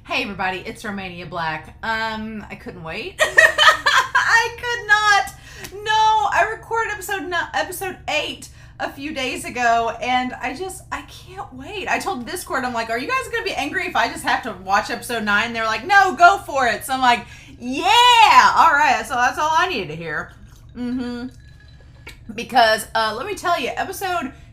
Hey everybody, it's Romania Black. I couldn't wait. I could not. No, I recorded episode 8 a few days ago, and I can't wait. I told Discord, I'm like, are you guys going to be angry if I just have to watch episode 9? They're like, no, go for it. So I'm like, yeah, all right. So that's all I needed to hear. Because, let me tell you,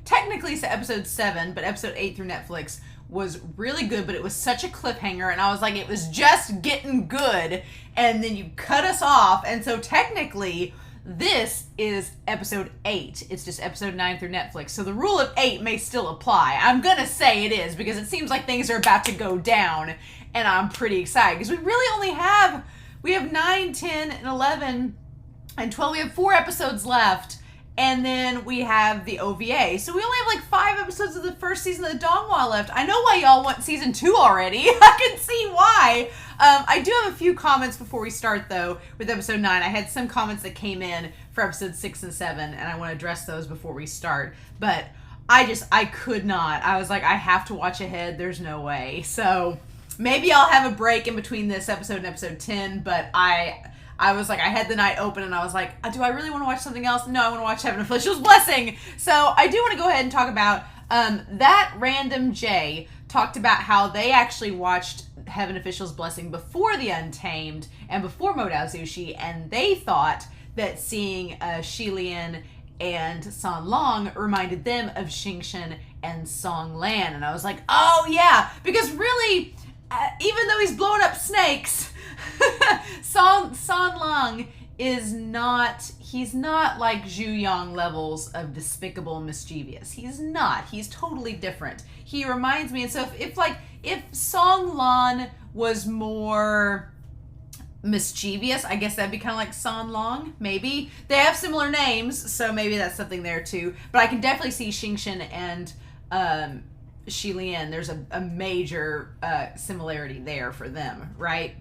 technically it's episode 7, but episode 8 through Netflix was really good, but it was such a cliffhanger, and I was like, it was just getting good, and then you cut us off, and so technically, this is episode 8. It's just episode 9 through Netflix, so the rule of 8 may still apply. I'm gonna say it is, because it seems like things are about to go down, and I'm pretty excited, because we really only have 9, 10, and 11, and 12, we have 4 episodes left, and then we have the OVA. So we only have like 5 episodes of the first season of the Donghua left. I know why y'all want season 2 already. I can see why. I do have a few comments before we start, though, with episode 9. I had some comments that came in for episode 6 and 7, and I want to address those before we start. But I could not. I was like, I have to watch ahead. There's no way. So maybe I'll have a break in between this episode and episode 10, but I was like, I had the night open, and I was like, do I really want to watch something else? No, I want to watch Heaven Official's Blessing. So I do want to go ahead and talk about that random Jay talked about how they actually watched Heaven Official's Blessing before The Untamed and before Modao Zushi, and they thought that seeing Xie Lian and San Long reminded them of Xingchen and Song Lan. And I was like, oh yeah, because really, even though he's blowing up snakes, San Lang is not, he's not like Zhu Yang levels of despicable and mischievous. He's not. He's totally different. He reminds me, and so if Song Lan was more mischievous, I guess that'd be kind of like San Long, maybe. They have similar names, so maybe that's something there too. But I can definitely see Xingchen and Xie Lian. There's a major similarity there for them, right?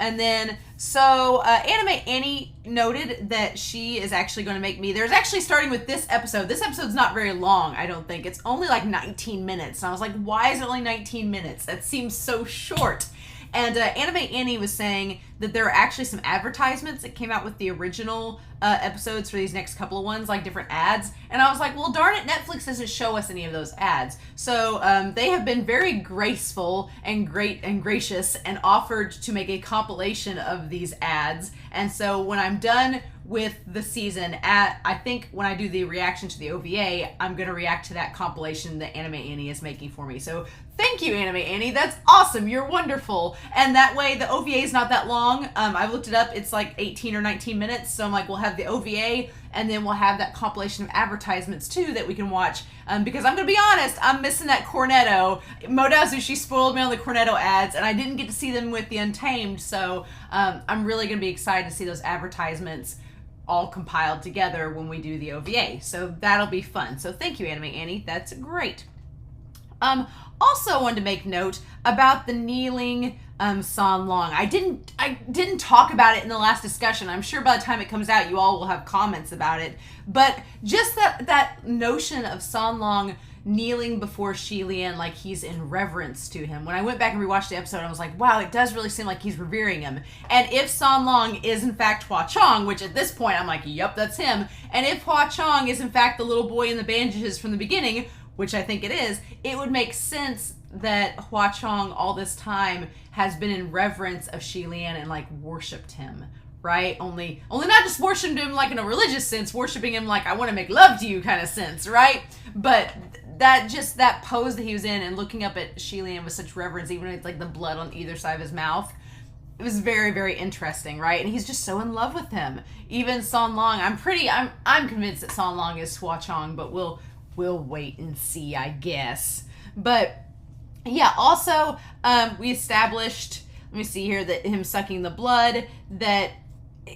And then, so, Anime Annie noted that she is actually going to make me, there's actually starting with this episode. This episode's not very long, I don't think. It's only like 19 minutes. And I was like, why is it only 19 minutes? That seems so short. And Anime Annie was saying that there are actually some advertisements that came out with the original episodes for these next couple of ones, like different ads. And I was like, well, darn it, Netflix doesn't show us any of those ads. So they have been very graceful and great and gracious and offered to make a compilation of these ads. And so when I'm done with the season, I think when I do the reaction to the OVA, I'm going to react to that compilation that Anime Annie is making for me. So thank you, Anime Annie. That's awesome. You're wonderful. And that way, the OVA is not that long. I've looked it up. It's like 18 or 19 minutes. So I'm like, we'll have the OVA, and then we'll have that compilation of advertisements, too, that we can watch. Because I'm going to be honest, I'm missing that Cornetto. Modao Zushi spoiled me on the Cornetto ads, and I didn't get to see them with the Untamed. So I'm really going to be excited to see those advertisements all compiled together when we do the OVA. So that'll be fun. So thank you, Anime Annie. That's great. Also wanted to make note about the kneeling San Long. I didn't talk about it in the last discussion. I'm sure by the time it comes out, you all will have comments about it. But just that notion of San Long kneeling before Xie Lian like he's in reverence to him. When I went back and rewatched the episode, I was like, wow, it does really seem like he's revering him. And if San Long is in fact Hua Cheng, which at this point I'm like, yep, that's him. And if Hua Cheng is in fact the little boy in the bandages from the beginning, which I think it is, it would make sense that Hua Cheng all this time has been in reverence of Xie Lian and like worshipped him, right? Only not just worshipped him like in a religious sense, worshiping him like I want to make love to you kind of sense, right? But that pose that he was in and looking up at Xie Lian with such reverence, even with like the blood on either side of his mouth, it was very, very interesting, right? And he's just so in love with him. Even San Long, I'm convinced that San Long is Hua Cheng, but we'll wait and see, I guess. But yeah, also we established, let me see here, that him sucking the blood, that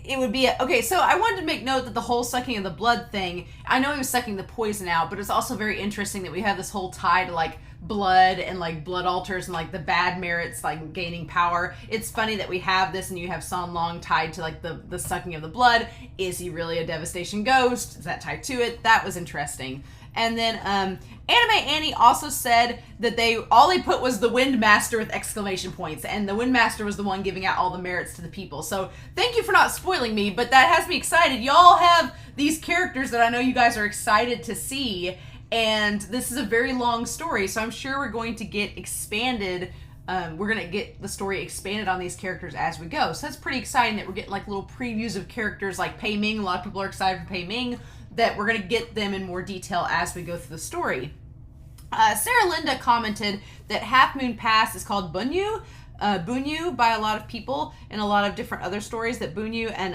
it would be okay, so I wanted to make note that the whole sucking of the blood thing, I know he was sucking the poison out, but it's also very interesting that we have this whole tie to like blood and like blood altars and like the bad merits like gaining power. It's funny that we have this and you have San Long tied to like the sucking of the blood. Is he really a devastation ghost? Is that tied to it? That was interesting. And then Anime Annie also said that all they put was the Windmaster with exclamation points, and the Windmaster was the one giving out all the merits to the people. So thank you for not spoiling me, but that has me excited. Y'all have these characters that I know you guys are excited to see, and this is a very long story, so I'm sure we're going to get expanded. We're going to get the story expanded on these characters as we go. So that's pretty exciting that we're getting like little previews of characters like Pei Ming. A lot of people are excited for Pei Ming, that we're going to get them in more detail as we go through the story. Sarah Linda commented that Half Moon Pass is called Bunyu by a lot of people in a lot of different other stories, that Bunyu and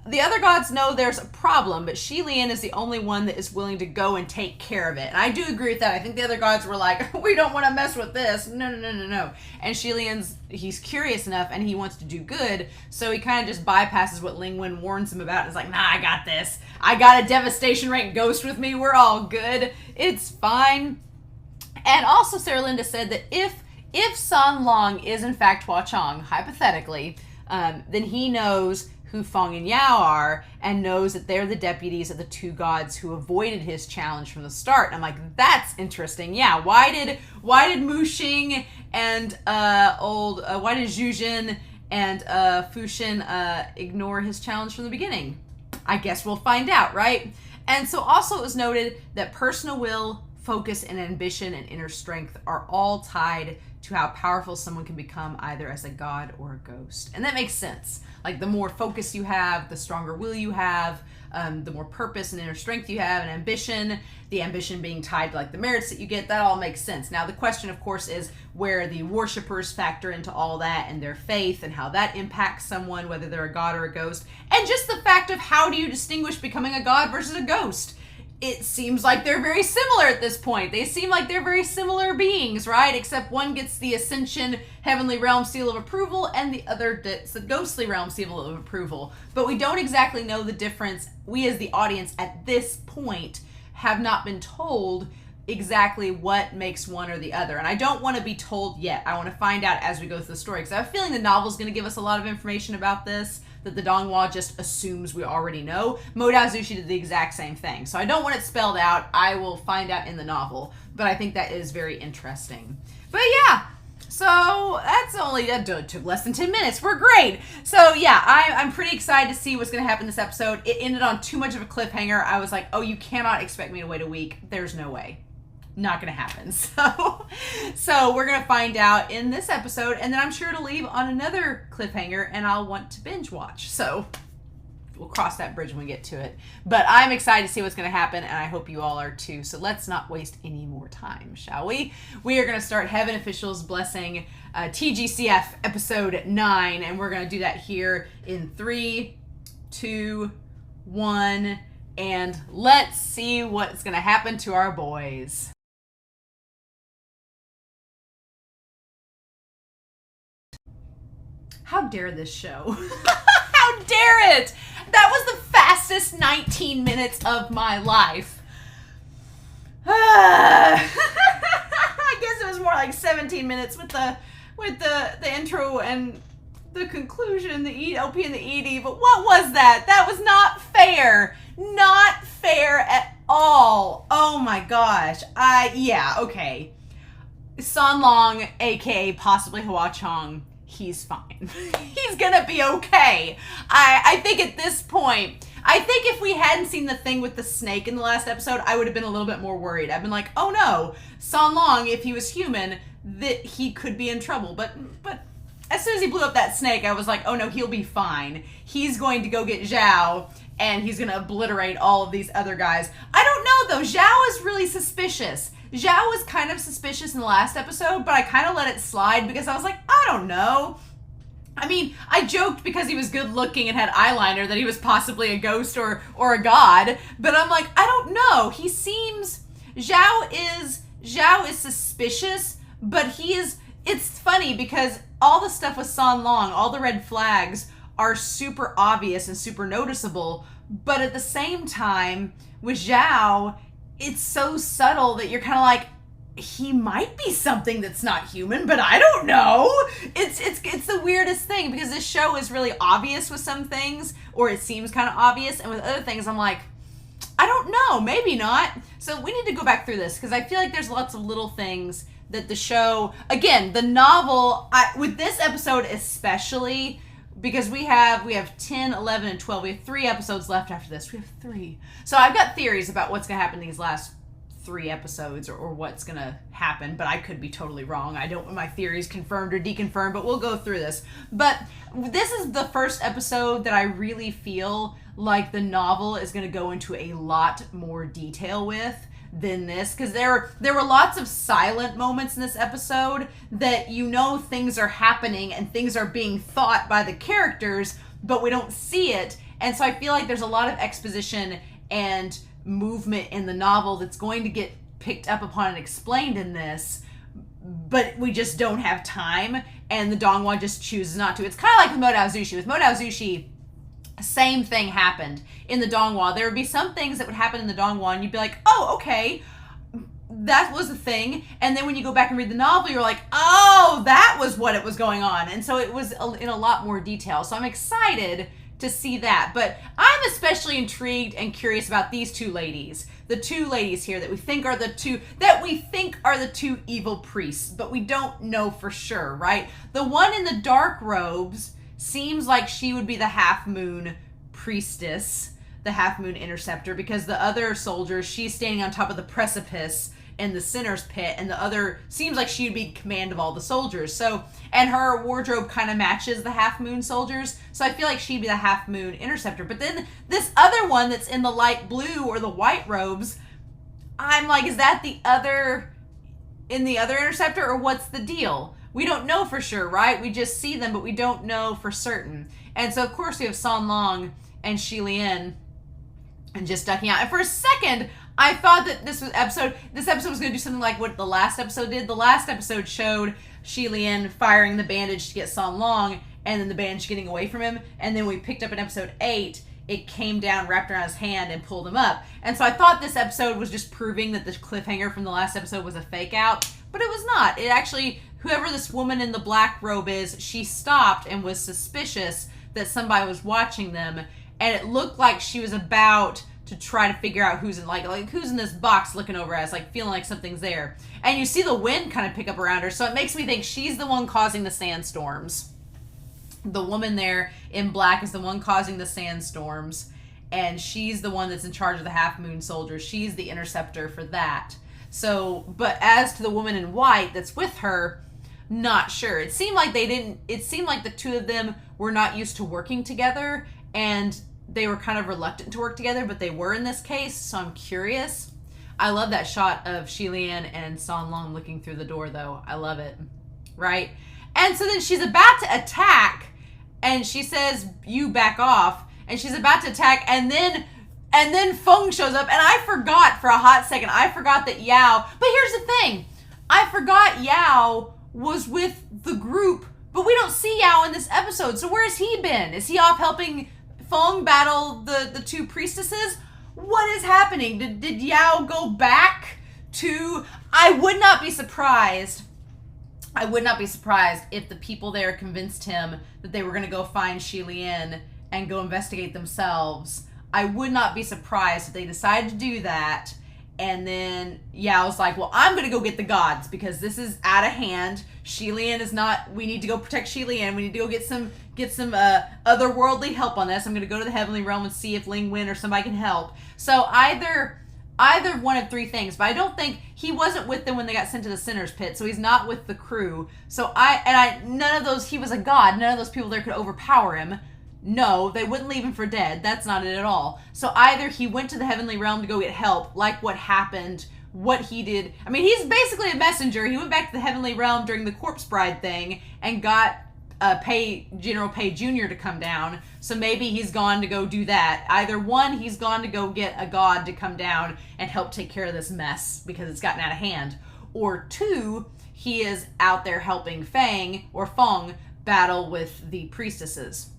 the other gods know there's a problem, but Xie Lian is the only one that is willing to go and take care of it. And I do agree with that. I think the other gods were like, we don't want to mess with this. No. And Xie Lian's, he's curious enough and he wants to do good, so he kind of just bypasses what Ling Wen warns him about. It's like, nah, I got this. I got a devastation rank ghost with me. We're all good. It's fine. And also Sarah Linda said that if San Long is in fact Hua Cheng, hypothetically, then he knows who Feng and Yao are, and knows that they're the deputies of the two gods who avoided his challenge from the start. And I'm like, that's interesting. Yeah, why did Mu Xing and why did Zhu Jin and Fu Xin ignore his challenge from the beginning? I guess we'll find out, right? And so also it was noted that personal will, focus, and ambition and inner strength are all tied to how powerful someone can become either as a god or a ghost. And that makes sense. Like, the more focus you have, the stronger will you have, the more purpose and inner strength you have, and ambition, the ambition being tied to like the merits that you get, that all makes sense. Now the question of course is where the worshippers factor into all that, and their faith, and how that impacts someone, whether they're a god or a ghost, and just the fact of how do you distinguish becoming a god versus a ghost. It seems like they're very similar at this point. They seem like they're very similar beings, right? Except one gets the Ascension Heavenly Realm Seal of Approval, and the other gets the Ghostly Realm Seal of Approval. But we don't exactly know the difference. We as the audience at this point have not been told exactly what makes one or the other. And I don't want to be told yet. I want to find out as we go through the story, because I have a feeling the novel's going to give us a lot of information about this that the Donghua just assumes we already know. Modao Zushi did the exact same thing. So I don't want it spelled out. I will find out in the novel. But I think that is very interesting. But yeah, so that took less than 10 minutes. We're great. So yeah, I'm pretty excited to see what's going to happen this episode. It ended on too much of a cliffhanger. I was like, oh, you cannot expect me to wait a week. There's no way. Not gonna happen. So we're gonna find out in this episode, and then I'm sure to leave on another cliffhanger, and I'll want to binge watch. So we'll cross that bridge when we get to it. But I'm excited to see what's gonna happen, and I hope you all are too. So let's not waste any more time, shall we? We are gonna start Heaven Officials Blessing TGCF episode 9, and we're gonna do that here in 3, 2, 1, and let's see what's gonna happen to our boys. How dare this show? How dare it? That was the fastest 19 minutes of my life. I guess it was more like 17 minutes with the intro and the conclusion, the LP and the ED, but what was that? That was not fair. Not fair at all. Oh my gosh. Yeah, okay. San Long, aka possibly Hua Cheng, he's fine. He's gonna be okay. I think at this point, I think if we hadn't seen the thing with the snake in the last episode, I would have been a little bit more worried. I've been like, oh no, San Long, if he was human, that he could be in trouble. But as soon as he blew up that snake, I was like, oh no, he'll be fine. He's going to go get Zhao, and he's gonna obliterate all of these other guys. I don't know though, Zhao is really suspicious. Zhao was kind of suspicious in the last episode, but I kind of let it slide because I was like, I don't know. I mean, I joked because he was good looking and had eyeliner that he was possibly a ghost or a god, but I'm like, I don't know. He seems, Zhao is suspicious, but it's funny because all the stuff with San Long, all the red flags are super obvious and super noticeable, but at the same time, with Zhao, it's so subtle that you're kind of like, he might be something that's not human, but I don't know. It's the weirdest thing because this show is really obvious with some things, or it seems kind of obvious, and with other things I'm like, I don't know. Maybe not. So we need to go back through this because I feel like there's lots of little things that the show, again, the novel, with this episode especially, because we have 10, 11, and 12. We have 3 episodes left after this. We have 3. So I've got theories about what's going to happen in these last 3 episodes or what's going to happen, but I could be totally wrong. I don't want my theories confirmed or deconfirmed, but we'll go through this. But this is the first episode that I really feel like the novel is going to go into a lot more detail with than this, because there were lots of silent moments in this episode that things are happening and things are being thought by the characters, but we don't see it. And so I feel like there's a lot of exposition and movement in the novel that's going to get picked up upon and explained in this, but we just don't have time, and the Donghua just chooses not to. It's kind of like with Modao Zushi. With Modao Zushi, same thing happened in the Donghua. There would be some things that would happen in the Donghua, and you'd be like, oh, okay, that was a thing. And then when you go back and read the novel, you're like, oh, that was what it was going on. And so it was in a lot more detail. So I'm excited to see that. But I'm especially intrigued and curious about these 2 ladies. The 2 ladies here that we think are the two evil priests, but we don't know for sure, right? The one in the dark robes seems like she would be the Half Moon priestess, the Half Moon interceptor, because the other soldiers, she's standing on top of the precipice in the sinner's pit, and the other seems like she'd be in command of all the soldiers. So, and her wardrobe kind of matches the Half Moon soldiers, so I feel like she'd be the Half Moon interceptor. But then this other one that's in the light blue or the white robes, I'm like, is that the other interceptor, or what's the deal? We don't know for sure, right? We just see them, but we don't know for certain. And so, of course, we have San Long and Xie Lian and just ducking out. And for a second, I thought that this episode was going to do something like what the last episode did. The last episode showed Xie Lian firing the bandage to get San Long, and then the bandage getting away from him. And then we picked up in episode 8, it came down, wrapped around his hand, and pulled him up. And so I thought this episode was just proving that the cliffhanger from the last episode was a fake out, but it was not. It actually, whoever this woman in the black robe is, she stopped and was suspicious that somebody was watching them, and it looked like she was about to try to figure out who's in who's in this box looking over us, like feeling like something's there. And you see the wind kind of pick up around her, so it makes me think she's the one causing the sandstorms. The woman there in black is the one causing the sandstorms, and she's the one that's in charge of the Half Moon soldiers. She's the interceptor for that. So, but as to the woman in white that's with her, not sure. It seemed like the 2 of them were not used to working together, and they were kind of reluctant to work together, but they were in this case, so I'm curious. I love that shot of Xie Lian and San Long looking through the door, though. I love it. Right? And so then she's about to attack, and she says, you back off, and she's about to attack, and then Feng shows up, and I forgot for a hot second, that Yao, but here's the thing, I forgot Yao was with the group, but we don't see Yao in this episode, so where has he been? Is he off helping Feng battle the 2 priestesses? What is happening? Did Yao go back to... I would not be surprised if the people there convinced him that they were going to go find Xie Lian and go investigate themselves. I would not be surprised if they decided to do that, and then Yao's like, well, I'm going to go get the gods because this is out of hand. Xie Lian is not... We need to go protect Xie Lian. We need to go get some otherworldly help on this. I'm going to go to the Heavenly Realm and see if Ling Wen or somebody can help. So either one of 3 things, but I don't think he wasn't with them when they got sent to the Sinner's Pit, so he's not with the crew. So none of those, he was a god, none of those people there could overpower him. No, they wouldn't leave him for dead. That's not it at all. So either he went to the Heavenly Realm to go get help, like what happened, what he did. I mean, he's basically a messenger. He went back to the Heavenly Realm during the Corpse Bride thing and got General Pei Jr. to come down. So maybe he's gone to go do that. Either one, he's gone to go get a god to come down and help take care of this mess because it's gotten out of hand. Or 2, he is out there helping Feng battle with the priestesses.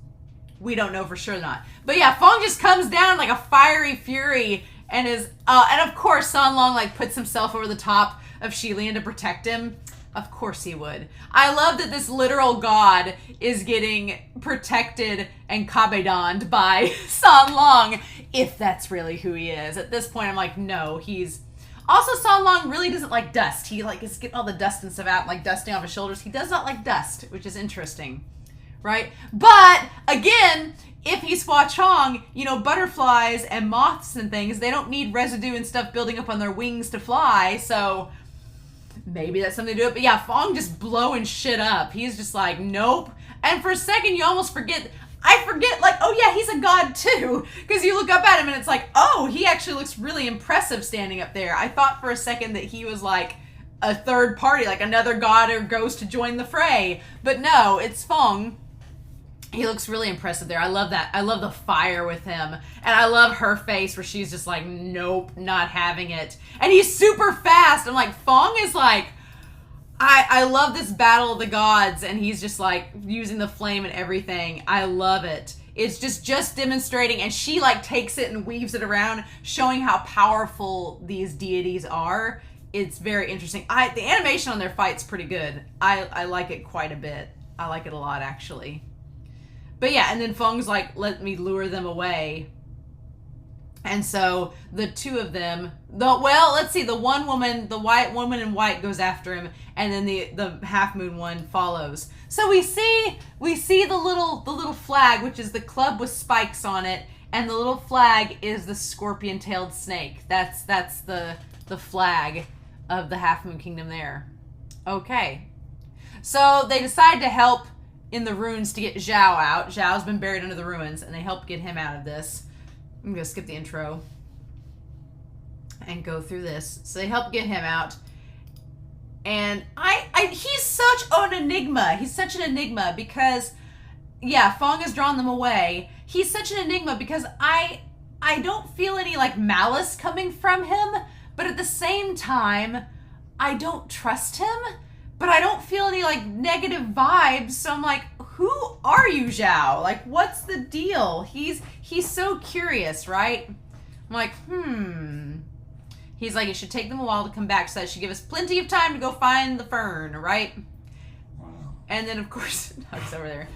We don't know for sure or not. But yeah, Feng just comes down like a fiery fury and is, and of course San Long like puts himself over the top of Xie Lian to protect him. Of course he would. I love that this literal god is getting protected and kabedoned by San Long, if that's really who he is. At this point, I'm like, no, he's... Also, San Long really doesn't like dust. He like is getting all the dust and stuff out, like dusting off his shoulders. He does not like dust, which is interesting, right? But, again... If he's Hua Cheng, you know, butterflies and moths and things, they don't need residue and stuff building up on their wings to fly, so maybe that's something to do it. But yeah, Fong just blowing shit up. He's just like, nope. And for a second, you almost forget, like, oh yeah, he's a god too. Because you look up at him and it's like, oh, he actually looks really impressive standing up there. I thought for a second that he was like a third party, like another god or ghost to join the fray. But no, it's Fong. He looks really impressive there. I love that. I love the fire with him. And I love her face where she's just like, nope, not having it. And he's super fast. I'm like, Fong is like, I love this battle of the gods. And he's just like using the flame and everything. I love it. It's just demonstrating. And she like takes it and weaves it around, showing how powerful these deities are. It's very interesting. The animation on their fight's pretty good. I like it quite a bit. I like it a lot, actually. But yeah, and then Feng's like, let me lure them away. And so the two of them, let's see, the one woman, the white woman in white goes after him, and then the half moon one follows. So we see the little flag, which is the club with spikes on it, and the little flag is the scorpion-tailed snake. That's the flag of the Half Moon Kingdom there. Okay. So they decide to help in the ruins to get Zhao out. Zhao's been buried under the ruins, and they help get him out of this. I'm going to skip the intro and go through this. So they help get him out. And he's such an enigma. He's such an enigma because, yeah, Fong has drawn them away. He's such an enigma because I don't feel any, like, malice coming from him, but at the same time, I don't trust him. But I don't feel any, like, negative vibes, so I'm like, who are you, Zhao? Like, what's the deal? He's so curious, right? I'm like, He's like, it should take them a while to come back, so that should give us plenty of time to go find the fern, right? And then, of course, Doug's over there.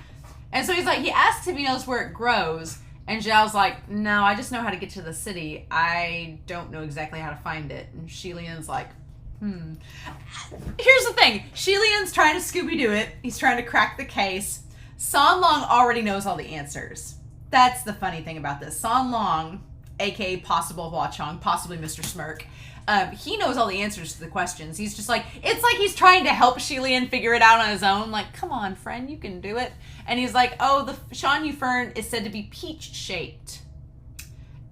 And so he's like, he asks if he knows where it grows, and Zhao's like, no, I just know how to get to the city. I don't know exactly how to find it. And Xie Lian's like, Here's the thing. Xie Lian's trying to Scooby-Doo it. He's trying to crack the case. San Long already knows all the answers. That's the funny thing about this. San Long, aka possible Hua Cheng, possibly Mr. Smirk, he knows all the answers to the questions. He's just like, it's like he's trying to help Xie Lian figure it out on his own. Like, come on, friend, you can do it. And he's like, oh, the Shan Yu fern is said to be peach-shaped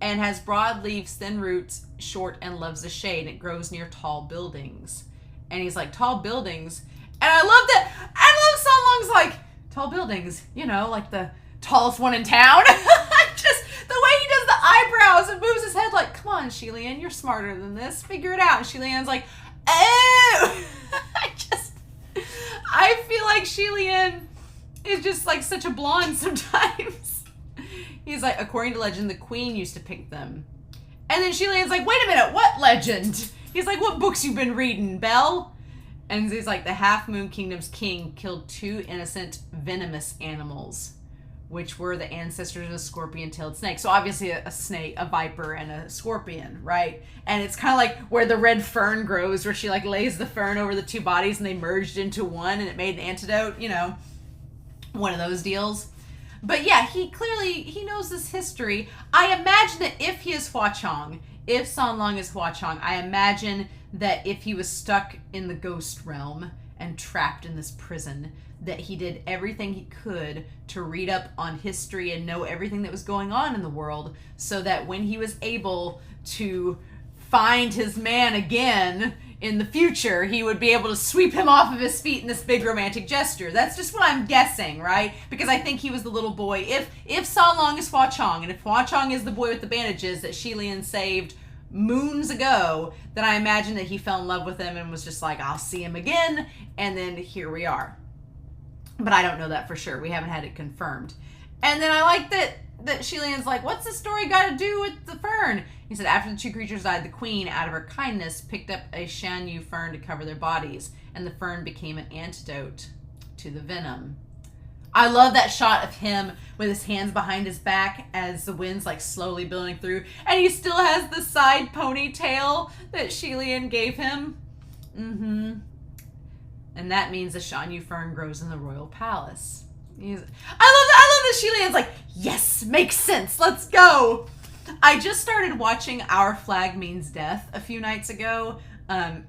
and has broad leaves, thin roots, short, and loves the shade. It grows near tall buildings. And he's like, tall buildings? And I love that. I love San Long's like, tall buildings, you know, like the tallest one in town. Just the way he does the eyebrows and moves his head like, come on, Xie Lian, you're smarter than this. Figure it out. And Xie Lian's like, oh. I feel like Xie Lian is just like such a blonde sometimes. He's like, according to legend, the queen used to pick them. And then Xie Lian's like, wait a minute, what legend? He's like, what books you been reading, Belle? And he's like, the Half Moon Kingdom's king killed 2 innocent venomous animals, which were the ancestors of the scorpion-tailed snake. So obviously a snake, a viper, and a scorpion, right? And it's kind of like where the red fern grows, where she like lays the fern over the 2 bodies and they merged into one and it made an antidote, you know, one of those deals. But yeah, he knows this history. I imagine that if he is Hua Cheng, if San Long is Hua Cheng, I imagine that if he was stuck in the ghost realm and trapped in this prison, that he did everything he could to read up on history and know everything that was going on in the world, so that when he was able to find his man again in the future, he would be able to sweep him off of his feet in this big romantic gesture. That's just what I'm guessing, right? Because I think he was the little boy. If San Long is Hua Cheng, and if Hua Cheng is the boy with the bandages that Xie Lian saved moons ago, then I imagine that he fell in love with him and was just like, I'll see him again, and then here we are. But I don't know that for sure. We haven't had it confirmed. And then I like that that Xie Lian's like, what's the story got to do with the fern? He said, after the two creatures died, the queen, out of her kindness, picked up a shan yu fern to cover their bodies, and the fern became an antidote to the venom. I love that shot of him with his hands behind his back as the wind's like slowly building through, and he still has the side ponytail that Xie Lian gave him. And that means the shan yu fern grows in the royal palace. I love that Xie Lian's like, yes, makes sense, let's go. I just started watching Our Flag Means Death a few nights ago.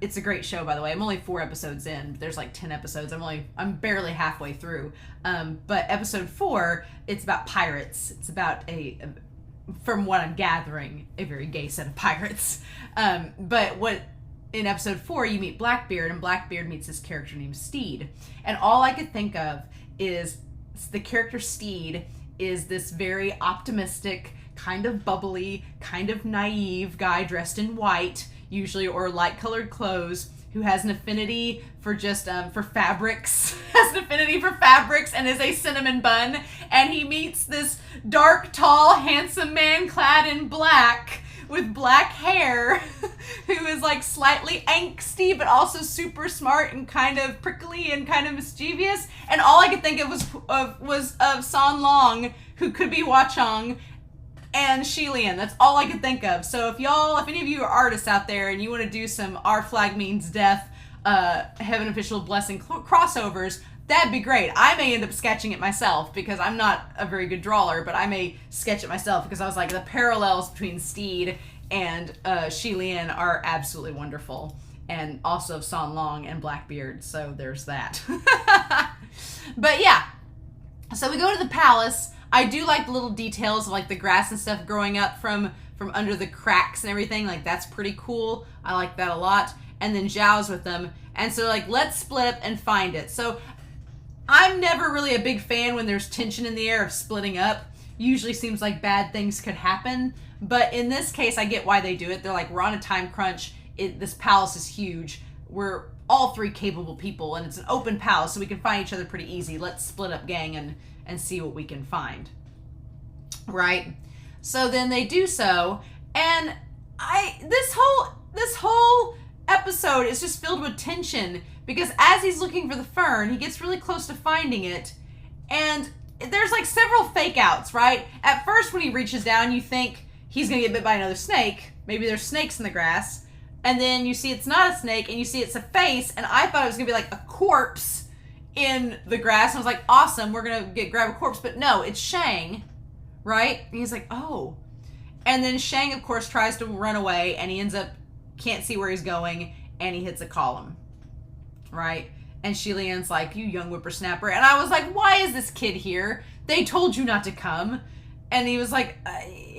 It's a great show, by the way. I'm only 4 episodes in. There's like 10 episodes. I'm barely halfway through. But episode 4, it's about pirates. It's about from what I'm gathering, a very gay set of pirates. But in episode 4, you meet Blackbeard, and Blackbeard meets this character named Steed. And all I could think of is the character Steed is this very optimistic, kind of bubbly, kind of naive guy dressed in white, usually, or light colored clothes, who has an affinity for just for fabrics, has an affinity for fabrics, and is a cinnamon bun. And he meets this dark, tall, handsome man clad in black with black hair who is like slightly angsty but also super smart and kind of prickly and kind of mischievous. And all I could think of was San Long, who could be Hua Cheng, and Xie Lian. That's all I could think of. So if any of you are artists out there and you want to do some Our Flag Means Death, Heaven Official Blessing crossovers, that'd be great. I may end up sketching it myself because I'm not a very good drawer, but I may sketch it myself because I was like, the parallels between Steed and Xie Lian are absolutely wonderful. And also San Long and Blackbeard, so there's that. But yeah, so we go to the palace. I do like the little details of like the grass and stuff growing up from under the cracks and everything. Like, that's pretty cool. I like that a lot. And then Zhao's with them. And so like, let's split up and find it. So I'm never really a big fan when there's tension in the air of splitting up. Usually seems like bad things could happen. But in this case, I get why they do it. They're like, we're on a time crunch. This palace is huge. We're all 3 capable people, and it's an open palace, so we can find each other pretty easy. Let's split up, gang, and see what we can find. Right? So then they do so, and this whole episode is just filled with tension, because as he's looking for the fern, he gets really close to finding it, and there's like several fake outs, right? At first, when he reaches down, you think he's gonna get bit by another snake. Maybe there's snakes in the grass. And then you see it's not a snake, and you see it's a face, and I thought it was gonna be like a corpse in the grass. And I was like, awesome, we're gonna grab a corpse. But no, it's Shang, right? And he's like, oh. And then Shang, of course, tries to run away, and he ends up, can't see where he's going, and he hits a column, right? And Xie Lian's like, you young whippersnapper. And I was like, why is this kid here? They told you not to come. And he was like,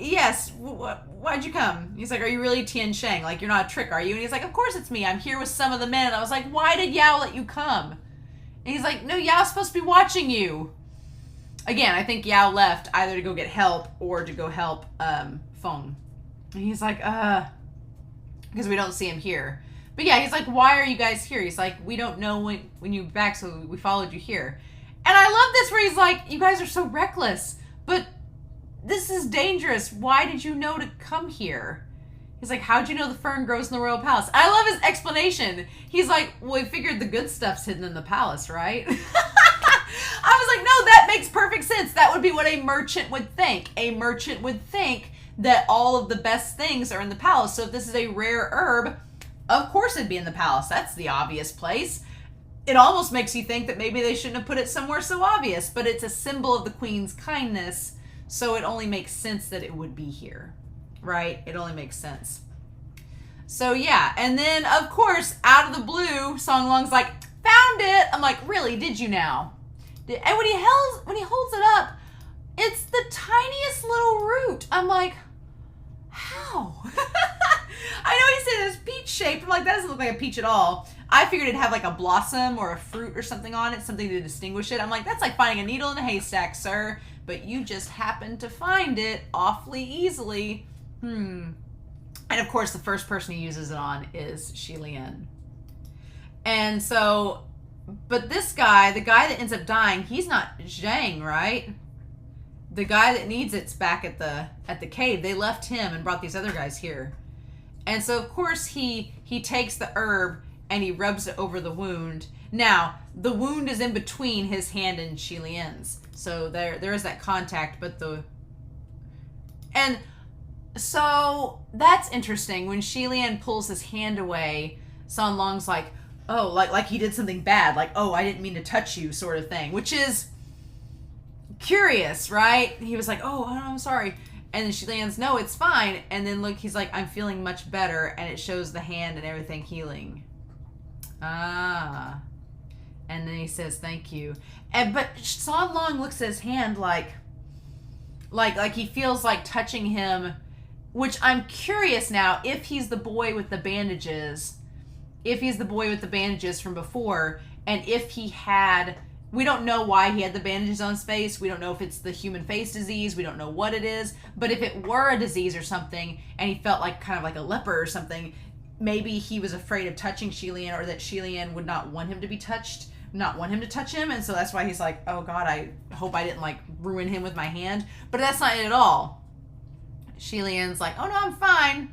yes, why'd you come? He's like, are you really Tian Shang? Like, you're not a trick, are you? And he's like, of course it's me. I'm here with some of the men. And I was like, why did Yao let you come? And he's like, no, Yao's supposed to be watching you. Again, I think Yao left either to go get help or to go help Feng. And he's like, because we don't see him here. But yeah, he's like, why are you guys here? He's like, we don't know when you're back, so we followed you here. And I love this where he's like, you guys are so reckless, but this is dangerous. Why did you know to come here? He's like, how'd you know the fern grows in the royal palace? I love his explanation. He's like, well, we figured the good stuff's hidden in the palace, right? I was like, no, that makes perfect sense. That would be what a merchant would think. A merchant would think that all of the best things are in the palace. So if this is a rare herb, of course it'd be in the palace. That's the obvious place. It almost makes you think that maybe they shouldn't have put it somewhere so obvious, but it's a symbol of the queen's kindness. So it only makes sense that it would be here, right? It only makes sense. So yeah, and then of course, out of the blue, Song Long's like, found it. I'm like, really? Did you now? And when he holds it up, it's the tiniest little root. I'm like, how? I know he said it's peach shaped. I'm like, that doesn't look like a peach at all. I figured it'd have like a blossom or a fruit or something on it, something to distinguish it. I'm like, that's like finding a needle in a haystack, sir. But you just happened to find it awfully easily. And of course, the first person he uses it on is Xie Lian. And so, but this guy, the guy that ends up dying, he's not Zhang, right? the guy that needs it's back at the cave. They left him and brought these other guys here. And so of course he takes the herb and he rubs it over the wound. Now, the wound is in between his hand and Xie Lian's. So there is that contact, and so that's interesting. When Xie Lian pulls his hand away, San Long's like, oh, like he did something bad, like, oh, I didn't mean to touch you, sort of thing, which is curious, right? He was like, oh, I'm sorry. And then Xie Lian's, no, it's fine. And then look, he's like, I'm feeling much better. And it shows the hand and everything healing. Ah. And then he says, thank you. But San Long looks at his hand like he feels like touching him, which I'm curious now if he's the boy with the bandages, from before, and if he had, we don't know why he had the bandages on his face. We don't know if it's the human face disease. We don't know what it is. But if it were a disease or something, and he felt like kind of like a leper or something, maybe he was afraid of touching Xie Lian, or that Xie Lian would not want him to be touched, not want him to touch him. And so that's why he's like, oh God, I hope I didn't like ruin him with my hand. But that's not it at all. Xie Lian's like, oh no, I'm fine.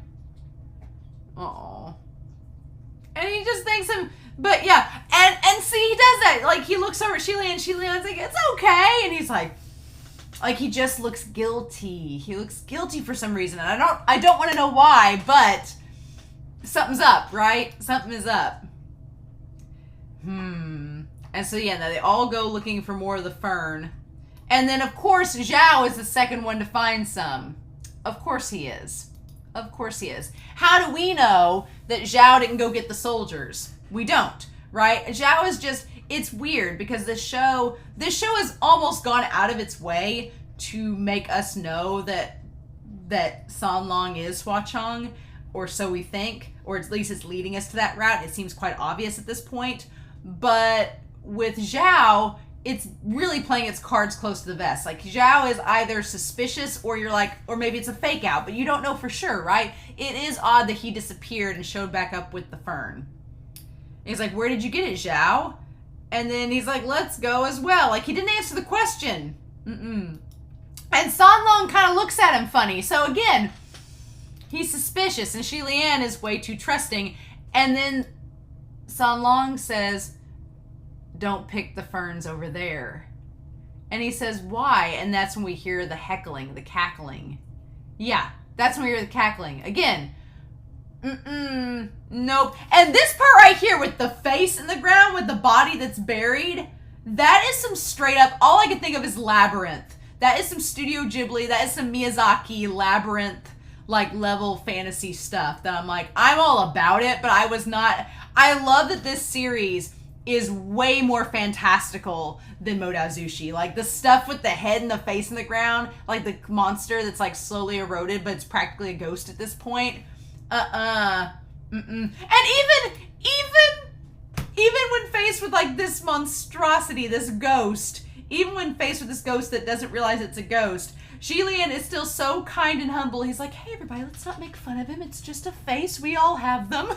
Oh. And he just thanks him. But yeah, and see, he does that. Like, he looks over at Xie Lian, Xie Lian's like, it's okay. And he's like he just looks guilty. He looks guilty for some reason. And I don't want to know why, but something's up, right? Something is up. And so yeah, now they all go looking for more of the fern. And then of course, Zhao is the second one to find some. Of course he is. Of course he is. How do we know that Zhao didn't go get the soldiers? We don't, right? Zhao is just, it's weird because this show has almost gone out of its way to make us know that San Long is Hua Cheng, or so we think, or at least it's leading us to that route. It seems quite obvious at this point. But with Zhao, it's really playing its cards close to the vest. Like, Zhao is either suspicious, or you're like, or maybe it's a fake out, but you don't know for sure, right? It is odd that he disappeared and showed back up with the fern. He's like, where did you get it, Zhao? And then he's like, let's go as well. Like, he didn't answer the question. And San Long kind of looks at him funny. So again, he's suspicious, and Xie Lian is way too trusting. And then San Long says, don't pick the ferns over there. And he says, why? And that's when we hear the heckling, the cackling. Yeah, that's when we hear the cackling. Again, nope. And this part right here with the face in the ground, with the body that's buried, that is some straight up, all I can think of is Labyrinth. That is some Studio Ghibli, that is some Miyazaki Labyrinth, like, level fantasy stuff that I'm like, I'm all about it, but I was not. I love that this series is way more fantastical than Modazushi. Like, the stuff with the head and the face in the ground, like the monster that's like slowly eroded, but it's practically a ghost at this point. And even when faced with like this monstrosity, this ghost, even when faced with this ghost that doesn't realize it's a ghost, Xie Lian is still so kind and humble. He's like, hey everybody, let's not make fun of him. It's just a face. We all have them.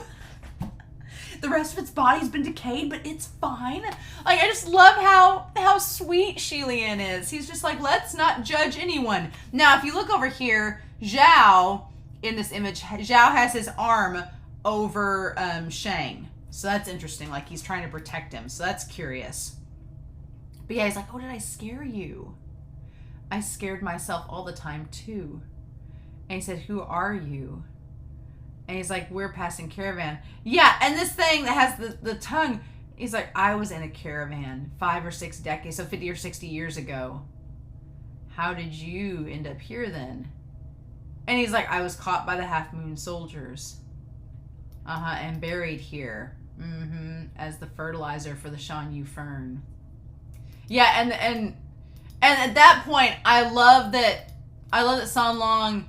The rest of its body's been decayed, but it's fine. Like, I just love how sweet Xie Lian is. He's just like, let's not judge anyone. Now, if you look over here, Zhao, in this image, Zhao has his arm over Shang. So that's interesting. Like, he's trying to protect him. So that's curious. But yeah, he's like, oh, did I scare you? I scared myself all the time, too. And he said, who are you? And he's like, we're passing caravan. Yeah, and this thing that has the tongue, he's like, I was in a caravan 5 or 6 decades, so 50 or 60 years ago. How did you end up here then? And he's like, I was caught by the Half Moon soldiers. And buried here. As the fertilizer for the Shan Yu fern. Yeah, and at that point, I love that San Long,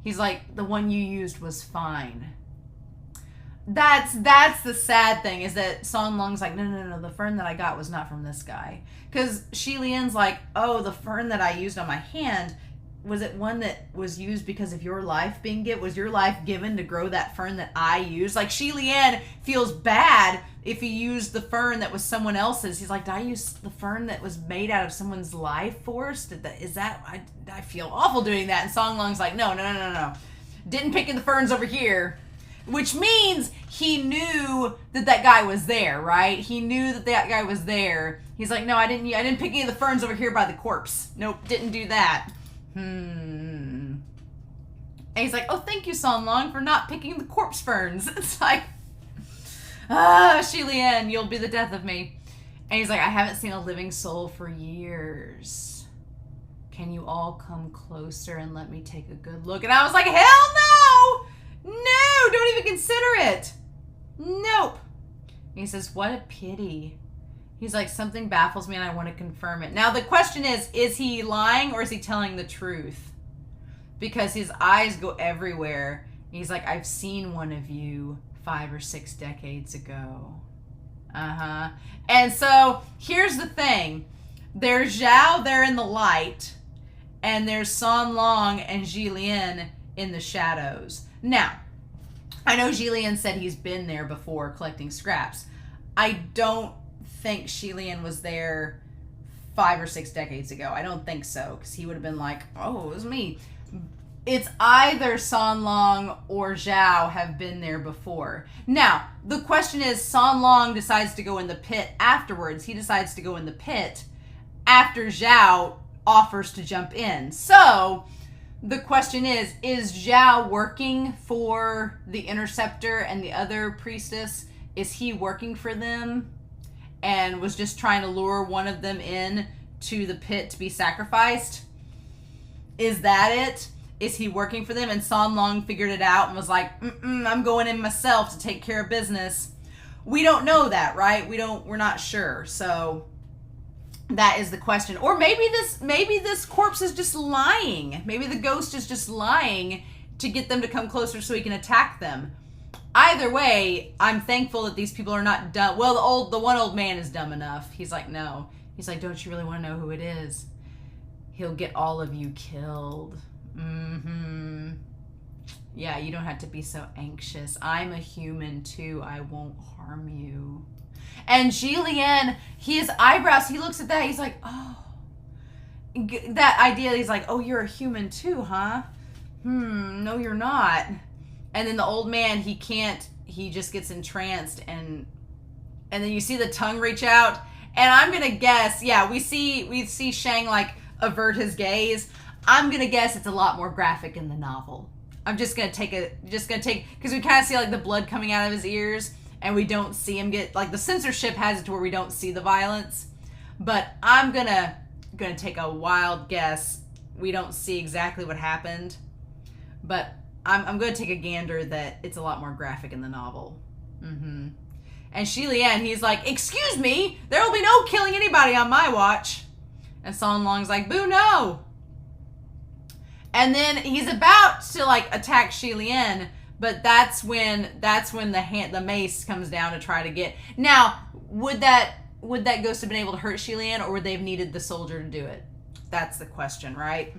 he's like, the one you used was fine. That's the sad thing, is that San Long's like, no, the fern that I got was not from this guy. Because Xie Lian's like, oh, the fern that I used on my hand, was it one that was used because of your life being given? Was your life given to grow that fern that I used? Like, Xie Lian feels bad if he used the fern that was someone else's. He's like, did I use the fern that was made out of someone's life force? I feel awful doing that. And Song Long's like, no. Didn't pick in the ferns over here. Which means he knew that guy was there, right? He knew that guy was there. He's like, no, I didn't pick any of the ferns over here by the corpse. Nope, didn't do that. And he's like, oh, thank you, Song Long, for not picking the corpse ferns. It's like, Xie Lian, you'll be the death of me. And he's like, I haven't seen a living soul for years. Can you all come closer and let me take a good look? And I was like, hell no! No, don't even consider it. Nope. And he says, what a pity. He's like, something baffles me and I want to confirm it. Now the question is he lying or is he telling the truth? Because his eyes go everywhere. He's like, I've seen one of you 5 or 6 decades ago. And so here's the thing. There's Zhao there in the light, and there's Song Long and Xie Lian in the shadows. Now, I know Xie Lian said he's been there before collecting scraps. I don't think Xie Lian was there 5 or 6 decades ago. I don't think so, because he would have been like, oh, it was me. It's either Song Long or Zhao have been there before. Now, the question is, Song Long decides to go in the pit afterwards. He decides to go in the pit after Zhao offers to jump in. So, the question is Zhao working for the Interceptor and the other priestess? Is he working for them and was just trying to lure one of them in to the pit to be sacrificed? Is that it? Is he working for them? And Song Long figured it out and was like, I'm going in myself to take care of business. We don't know that, right? We're not sure. So that is the question. Or maybe this corpse is just lying. Maybe the ghost is just lying to get them to come closer so he can attack them. Either way, I'm thankful that these people are not dumb. Well, the one old man is dumb enough. He's like, no. He's like, don't you really want to know who it is? He'll get all of you killed. Yeah, you don't have to be so anxious. I'm a human too. I won't harm you. And Xie Lian, his eyebrows, he looks at that. He's like, oh. That idea, he's like, oh, you're a human too, huh? No, you're not. And then the old man, he just gets entranced. And then you see the tongue reach out. And I'm going to guess, yeah, we see Shang like avert his gaze. I'm going to guess it's a lot more graphic in the novel. I'm just going to take, because we kind of see like the blood coming out of his ears and we don't see him get, like the censorship has it to where we don't see the violence. But I'm going to take a wild guess. We don't see exactly what happened. But I'm going to take a gander that it's a lot more graphic in the novel. And Xie Lian, he's like, excuse me, there will be no killing anybody on my watch. And Song Long's like, boo, no. And then he's about to like attack Xie Lian, but that's when the mace comes down to try to get. Now, would that ghost have been able to hurt Xie Lian, or would they have needed the soldier to do it? That's the question, right?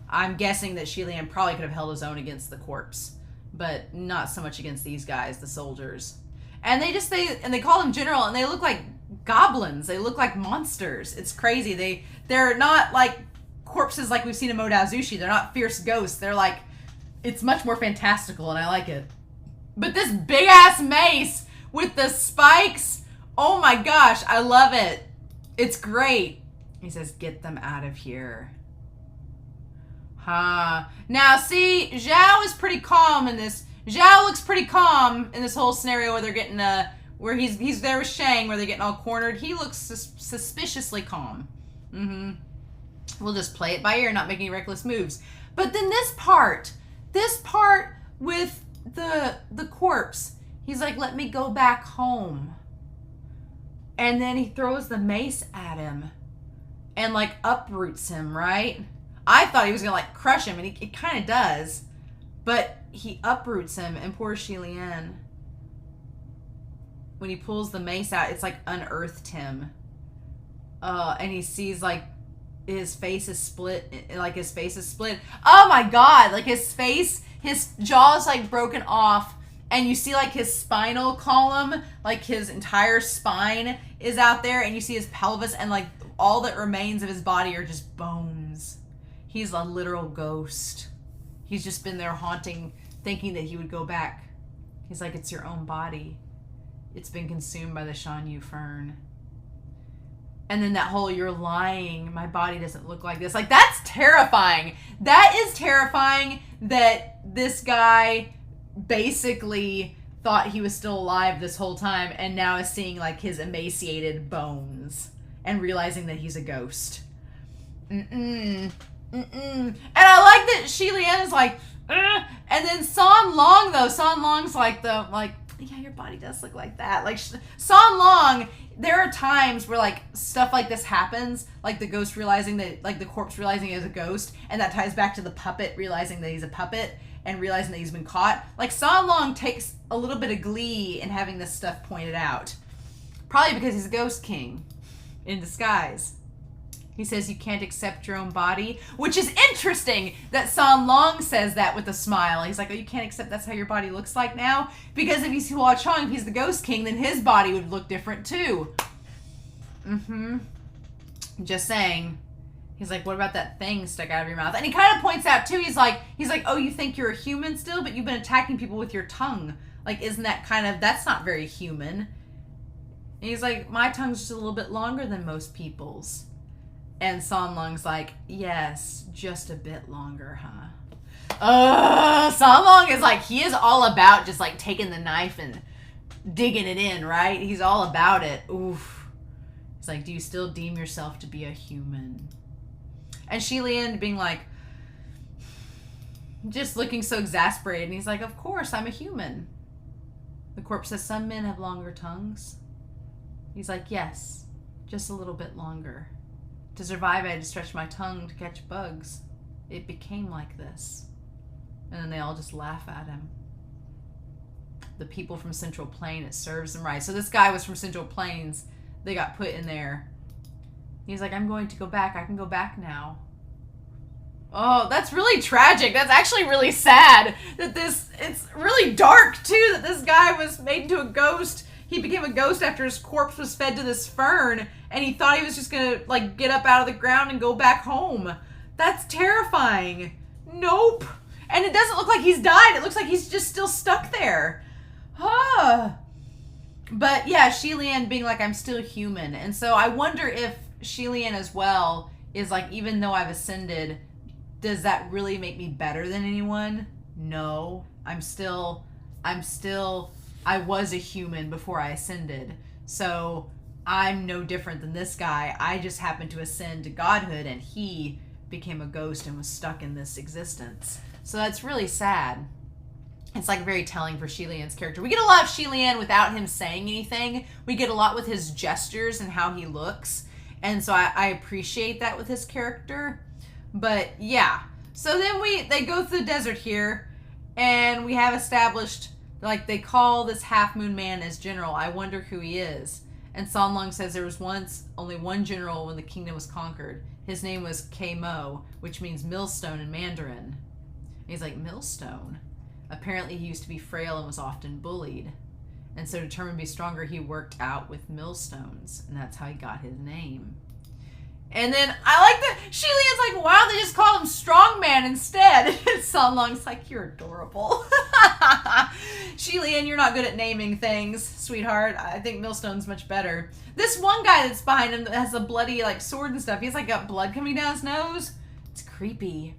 I'm guessing that Xie Lian probably could have held his own against the corpse, but not so much against these guys, the soldiers. And they call them general, and they look like goblins. They look like monsters. It's crazy. They're not like corpses like we've seen in Modao Zushi. They're not fierce ghosts. They're like, it's much more fantastical, and I like it. But this big ass mace with the spikes, oh my gosh, I love it. It's great. He says, get them out of here. Now see, Zhao is pretty calm in this. Zhao looks pretty calm in this whole scenario where they're getting where he's there with Shang, where they're getting all cornered. He looks suspiciously calm. We'll just play it by ear, not make any reckless moves. But then this part with the corpse, he's like, let me go back home. And then he throws the mace at him and like uproots him, right? I thought he was gonna like crush him, and he kind of does, but he uproots him, and poor Xie Lian, when he pulls the mace out, it's like unearthed him. And he sees like his face is split. Oh my god, like his jaw's like broken off, and you see like his spinal column, like his entire spine is out there, and you see his pelvis, and like all that remains of his body are just bones. He's a literal ghost. He's just been there haunting, thinking that he would go back. He's like, it's your own body. It's been consumed by the Shan Yu fern. And then that whole, you're lying, my body doesn't look like this. Like, that's terrifying. That is terrifying that this guy basically thought he was still alive this whole time and now is seeing like his emaciated bones and realizing that he's a ghost. And I like that Xie Lian is like, ugh. And then San Long, though, San Long's like yeah, your body does look like that. Like, San Long, there are times where, like, stuff like this happens, like the ghost realizing that, like, the corpse realizing he's a ghost, and that ties back to the puppet realizing that he's a puppet and realizing that he's been caught. Like, San Long takes a little bit of glee in having this stuff pointed out. Probably because he's a ghost king in disguise. He says you can't accept your own body, which is interesting that San Long says that with a smile. He's like, oh, you can't accept that's how your body looks like now? Because if he's Hua Cheng, if he's the ghost king, then his body would look different too. Just saying. He's like, what about that thing stuck out of your mouth? And he kind of points out too, he's like, oh, you think you're a human still, but you've been attacking people with your tongue. Like, isn't that that's not very human. And he's like, my tongue's just a little bit longer than most people's. And San Long's like, yes, just a bit longer, huh? San Long is like, he is all about just like taking the knife and digging it in, right? He's all about it. Oof. He's like, do you still deem yourself to be a human? And Xie Lian being like, just looking so exasperated. And he's like, of course, I'm a human. The corpse says, some men have longer tongues. He's like, yes, just a little bit longer. To survive, I had to stretch my tongue to catch bugs. It became like this. And then they all just laugh at him. The people from Central Plain, it serves them right. So this guy was from Central Plains. They got put in there. He's like, I'm going to go back. I can go back now. Oh, that's really tragic. That's actually really sad. It's really dark, too, that this guy was made into a ghost. He became a ghost after his corpse was fed to this fern, and he thought he was just gonna, like, get up out of the ground and go back home. That's terrifying. Nope. And it doesn't look like he's died. It looks like he's just still stuck there. But, yeah, Xie Lian being like, I'm still human. And so I wonder if Xie Lian as well is like, even though I've ascended, does that really make me better than anyone? No. I was a human before I ascended. So I'm no different than this guy. I just happened to ascend to godhood, and he became a ghost and was stuck in this existence. So that's really sad. It's like very telling for Xie Lian's character. We get a lot of Xie Lian without him saying anything. We get a lot with his gestures and how he looks. And so I appreciate that with his character. But yeah. So then they go through the desert here, and we have established, like, they call this half-moon man as general. I wonder who he is. And San Long says there was once only one general when the kingdom was conquered. His name was K-Mo, which means millstone in Mandarin. And he's like, millstone? Apparently he used to be frail and was often bullied. And so determined to be stronger, he worked out with millstones. And that's how he got his name. And then I like that Xie Lian's like, why don't they just call him Strongman instead? And San Long's like, you're adorable. Xie Lian, you're not good at naming things, sweetheart. I think Millstone's much better. This one guy that's behind him that has a bloody like sword and stuff, he's like got blood coming down his nose. It's creepy.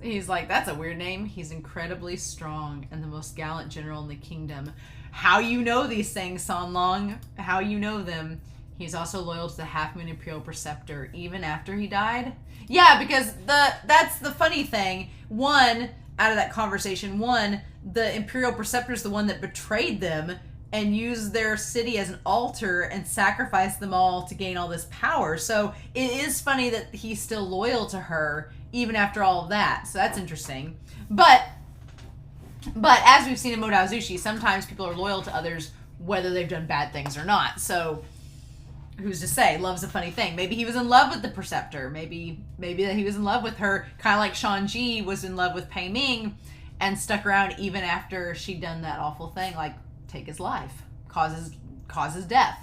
He's like, that's a weird name. He's incredibly strong and the most gallant general in the kingdom. How you know these things, San Long? How you know them? He's also loyal to the Half-Moon Imperial Preceptor, even after he died. Yeah, because that's the funny thing. Out of that conversation, the Imperial Preceptor is the one that betrayed them and used their city as an altar and sacrificed them all to gain all this power. So it is funny that he's still loyal to her, even after all of that. So that's interesting. But as we've seen in Modao Zushi, sometimes people are loyal to others whether they've done bad things or not. So who's to say? Love's a funny thing. Maybe he was in love with the Preceptor. Maybe that he was in love with her, kind of like Shanji was in love with Pei Ming, and stuck around even after she'd done that awful thing, like take his life, causes death.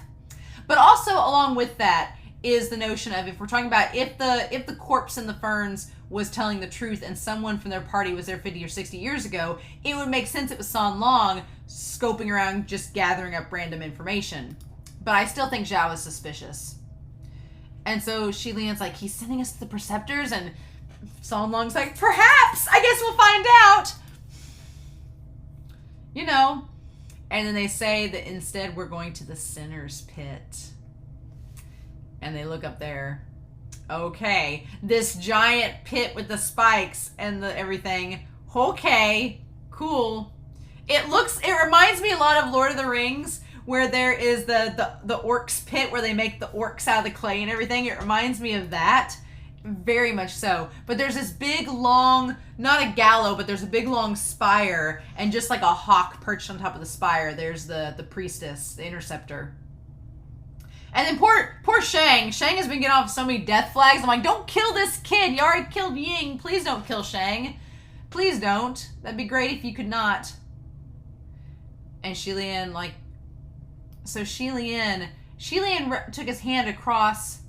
But also along with that is the notion of, if we're talking about if the corpse in the ferns was telling the truth and someone from their party was there 50 or 60 years ago, it would make sense it was San Long scoping around, just gathering up random information. But I still think Zhao is suspicious. And so Xie Lian's like, he's sending us to the preceptors, and San Long's like, perhaps, I guess we'll find out. You know. And then they say that instead we're going to the sinner's pit. And they look up there. Okay, this giant pit with the spikes and the everything. Okay, cool. It reminds me a lot of Lord of the Rings, where there is the orcs pit where they make the orcs out of the clay and everything. It reminds me of that, very much so. But there's this big long, not a gallows, but there's a big long spire, and just like a hawk perched on top of the spire, there's the priestess, the interceptor. And then poor Shang. Shang has been getting off so many death flags. I'm like, don't kill this kid. You already killed Ying. Please don't kill Shang. Please don't. That'd be great if you could not. And Xie Lian, like... So Xie Lian took his hand across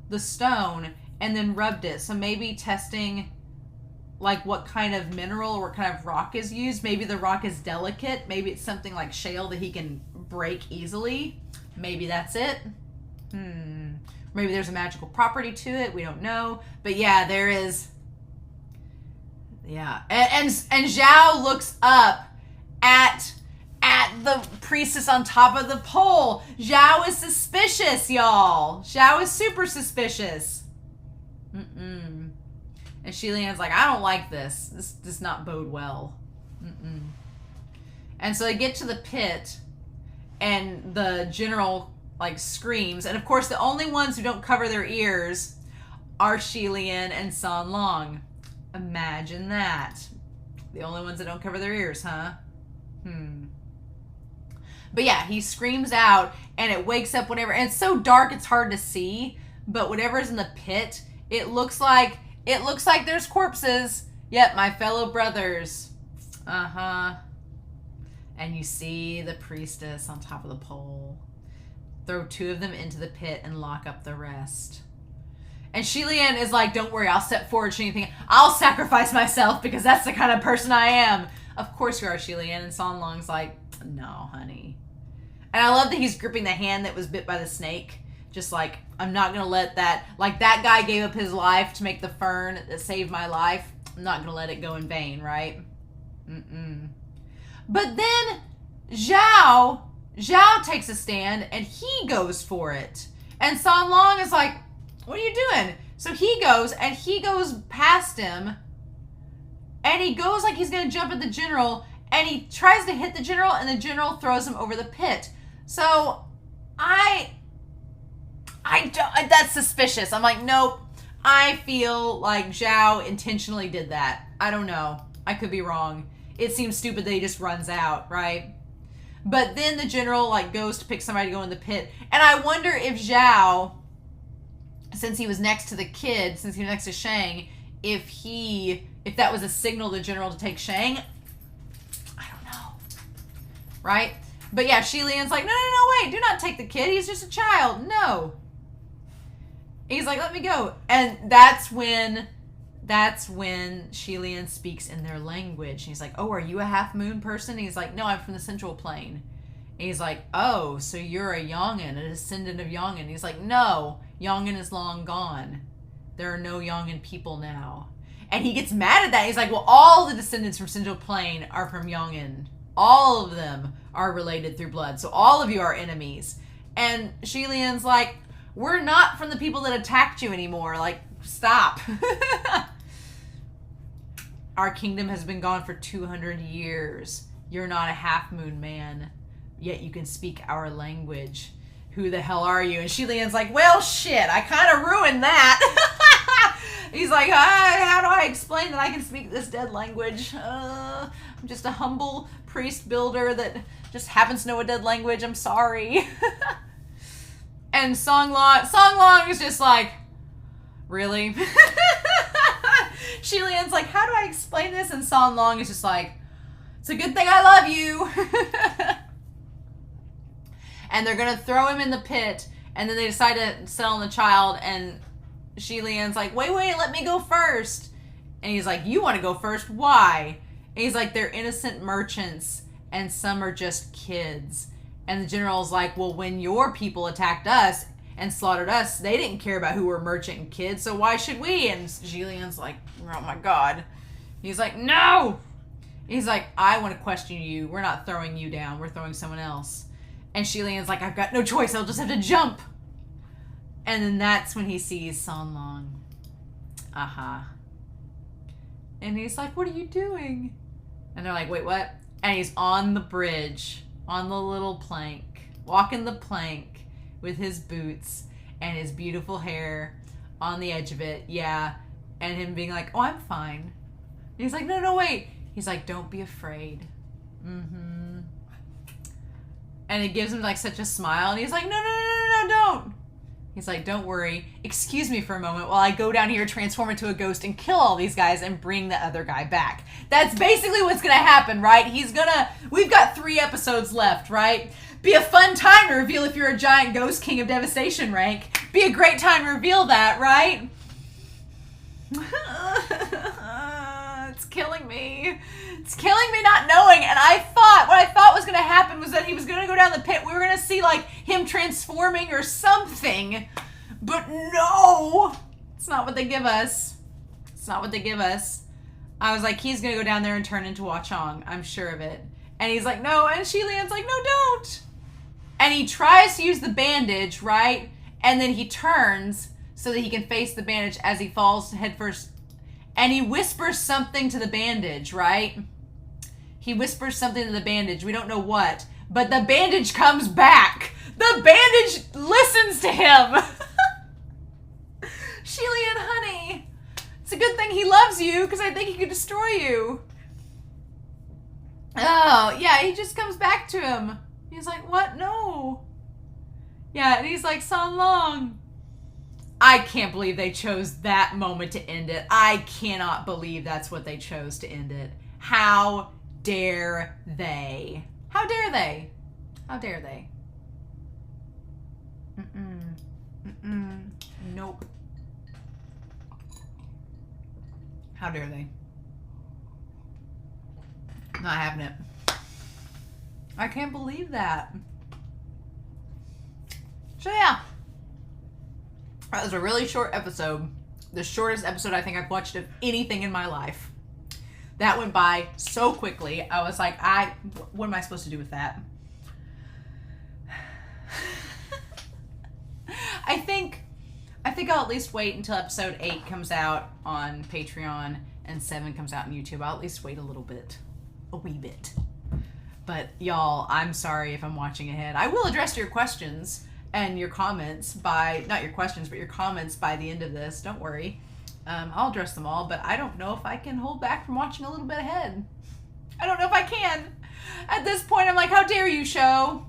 the stone and then rubbed it. So maybe testing, like, what kind of mineral or what kind of rock is used. Maybe the rock is delicate. Maybe it's something like shale that he can break easily. Maybe that's it. Maybe there's a magical property to it. We don't know. But yeah, there is. Yeah. And Zhao looks up at the priestess on top of the pole. Zhao is suspicious, y'all. Zhao is super suspicious. And Xie Lian's like, I don't like this. This does not bode well. And so they get to the pit, and the general like screams, and of course the only ones who don't cover their ears are Xie Lian and San Long. Imagine that. The only ones that don't cover their ears, huh? But yeah, he screams out, and it wakes up whatever, and it's so dark it's hard to see, but whatever's in the pit, it looks like there's corpses. Yep, my fellow brothers. And you see the priestess on top of the pole. Throw 2 of them into the pit and lock up the rest. And Xie Lian is like, don't worry, I'll step forward, anything. I'll sacrifice myself because that's the kind of person I am. Of course you are, Xie Lian. And San Long's like, no, honey. And I love that he's gripping the hand that was bit by the snake. Just like, I'm not going to let that, like that guy gave up his life to make the fern that saved my life. I'm not going to let it go in vain, right? But then Zhao takes a stand and he goes for it. And San Long is like, what are you doing? So he goes past him, and he goes like he's going to jump at the general, and he tries to hit the general, and the general throws him over the pit. So that's suspicious. I'm like, nope. I feel like Zhao intentionally did that. I don't know. I could be wrong. It seems stupid that he just runs out, right? But then the general like goes to pick somebody to go in the pit. And I wonder if Zhao, since he was next to the kid, since he was next to Shang, if that was a signal to the general to take Shang. I don't know. Right? But yeah, Xie Lian's like, no, wait, do not take the kid. He's just a child. No. He's like, let me go. And that's when Xie Lian speaks in their language. He's like, oh, are you a half-moon person? And he's like, no, I'm from the Central Plane. And he's like, oh, so you're a Yongin, a descendant of Yongin. He's like, no, Yongin is long gone. There are no Yongin people now. And he gets mad at that. He's like, well, all the descendants from Central Plane are from Yongin. All of them are related through blood. So all of you are enemies. And Xie Lian's like, we're not from the people that attacked you anymore. Like, stop. Our kingdom has been gone for 200 years. You're not a half-moon man, yet you can speak our language. Who the hell are you? And Xie Lian's like, well, shit, I kind of ruined that. He's like, how do I explain that I can speak this dead language? I'm just a humble priest builder that just happens to know a dead language. I'm sorry. And Song Long is just like, really? Xie Lian's like, how do I explain this? And San Long is just like, It's a good thing I love you. And they're going to throw him in the pit. And then they decide to settle on the child. And Xie Lian's like, wait, let me go first. And he's like, you want to go first? Why? And he's like, they're innocent merchants. And some are just kids. And the general's like, well, when your people attacked us and slaughtered us, they didn't care about who were merchant and kids. So why should we? And Xie Lian's like, oh my God. He's like, no. He's like, I want to question you. We're not throwing you down. We're throwing someone else. And Xie Lian's like, I've got no choice. I'll just have to jump. And then that's when he sees San Long. And he's like, what are you doing? And they're like, wait, what? And he's on the bridge, on the little plank, walking the plank with his boots and his beautiful hair on the edge of it. Yeah. And him being like, oh, I'm fine. And he's like, no, wait. He's like, don't be afraid. And it gives him like such a smile. And he's like, no, don't. He's like, don't worry. Excuse me for a moment while I go down here, transform into a ghost, and kill all these guys and bring the other guy back. That's basically what's going to happen, right? We've got 3 episodes left, right? Be a fun time to reveal if you're a giant ghost king of devastation rank. Be a great time to reveal that, right? It's killing me. It's killing me not knowing. And what I thought was going to happen was that he was going to go down the pit. We were going to see like him transforming or something. But no, it's not what they give us. It's not what they give us. I was like, he's going to go down there and turn into Hua Cheng. I'm sure of it. And he's like, no. And Xie Lian's like, no, don't. And he tries to use the bandage, right? And then he turns so that he can face the bandage as he falls headfirst. And he whispers something to the bandage, right? He whispers something to the bandage. We don't know what. But the bandage comes back. The bandage listens to him. Xie Lian, honey. It's a good thing he loves you because I think he could destroy you. Oh, yeah, he just comes back to him. He's like, what? No. Yeah, and he's like, San Long. I can't believe they chose that moment to end it. I cannot believe that's what they chose to end it. How dare they? How dare they? How dare they? Nope. How dare they? Not having it. I can't believe that. So yeah. That was a really short episode. The shortest episode I think I've watched of anything in my life. That went by so quickly. I was like, what am I supposed to do with that? I think I'll at least wait until episode 8 comes out on Patreon and 7 comes out on YouTube. I'll at least wait a little bit. A wee bit. But y'all, I'm sorry if I'm watching ahead. I will address your questions and your comments not your questions, but your comments by the end of this. Don't worry. I'll address them all, but I don't know if I can hold back from watching a little bit ahead. I don't know if I can. At this point, I'm like, how dare you, show?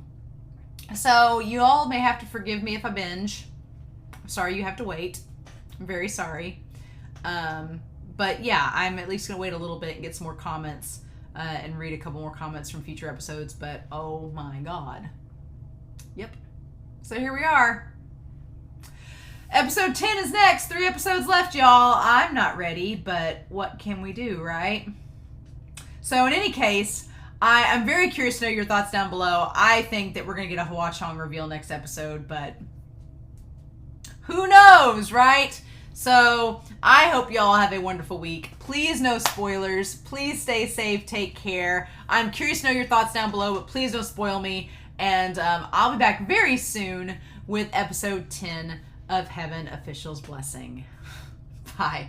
So you all may have to forgive me if I binge. I'm sorry you have to wait. I'm very sorry. But yeah, I'm at least going to wait a little bit and get some more comments and read a couple more comments from future episodes. But oh my God. Yep. So here we are. Episode 10 is next. 3 episodes left, y'all. I'm not ready, but what can we do, right? So in any case, I'm very curious to know your thoughts down below. I think that we're going to get a Hua Cheng reveal next episode, but who knows, right? So I hope y'all have a wonderful week. Please no spoilers. Please stay safe. Take care. I'm curious to know your thoughts down below, but please don't spoil me. And I'll be back very soon with episode 10 of Heaven Official's Blessing. Bye.